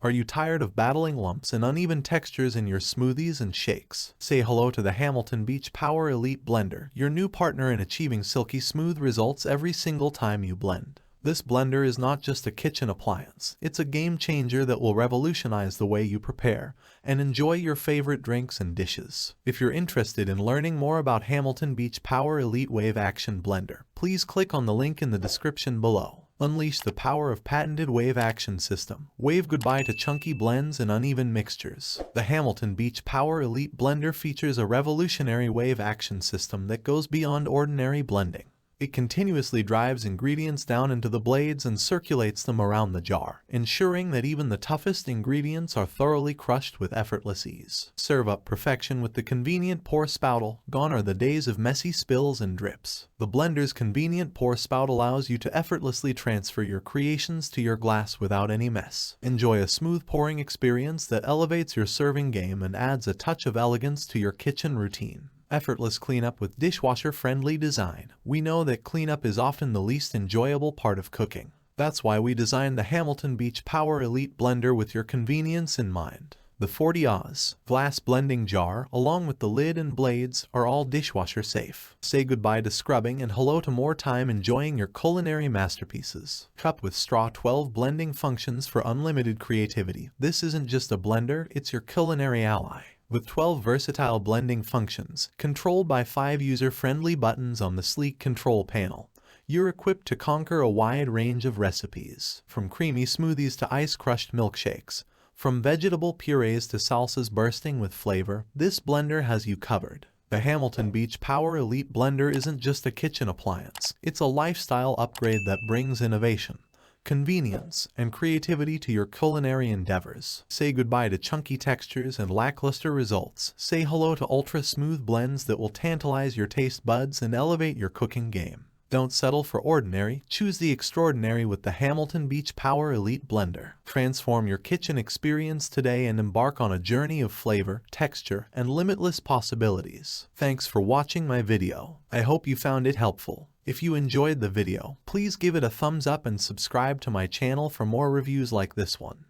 Are you tired of battling lumps and uneven textures in your smoothies and shakes? Say hello to the Hamilton Beach Power Elite Blender, your new partner in achieving silky smooth results every single time you blend. This blender is not just a kitchen appliance, it's a game changer that will revolutionize the way you prepare and enjoy your favorite drinks and dishes. If you're interested in learning more about Hamilton Beach Power Elite Wave Action Blender, please click on the link in the description below. Unleash the power of patented wave action system. Wave goodbye to chunky blends and uneven mixtures. The Hamilton Beach Power Elite Blender features a revolutionary wave action system that goes beyond ordinary blending. It continuously drives ingredients down into the blades and circulates them around the jar, ensuring that even the toughest ingredients are thoroughly crushed with effortless ease. Serve up perfection with the convenient pour spout. Gone are the days of messy spills and drips. The blender's convenient pour spout allows you to effortlessly transfer your creations to your glass without any mess. Enjoy a smooth pouring experience that elevates your serving game and adds a touch of elegance to your kitchen routine. Effortless cleanup with dishwasher-friendly design. We know that cleanup is often the least enjoyable part of cooking. That's why we designed the Hamilton Beach Power Elite Blender with your convenience in mind. The 40 Oz glass blending jar, along with the lid and blades, are all dishwasher safe. Say goodbye to scrubbing and hello to more time enjoying your culinary masterpieces. Cup with straw 12 blending functions for unlimited creativity. This isn't just a blender, it's your culinary ally. With 12 versatile blending functions, controlled by 5 user-friendly buttons on the sleek control panel, you're equipped to conquer a wide range of recipes. From creamy smoothies to ice-crushed milkshakes, from vegetable purees to salsas bursting with flavor, this blender has you covered. The Hamilton Beach Power Elite Blender isn't just a kitchen appliance, it's a lifestyle upgrade that brings innovation, convenience, and creativity to your culinary endeavors. Say goodbye to chunky textures and lackluster results. Say hello to ultra-smooth blends that will tantalize your taste buds and elevate your cooking game. Don't settle for ordinary, choose the extraordinary with the Hamilton Beach Power Elite Blender. Transform your kitchen experience today and embark on a journey of flavor, texture, and limitless possibilities. Thanks for watching my video. I hope you found it helpful. If you enjoyed the video, please give it a thumbs up and subscribe to my channel for more reviews like this one.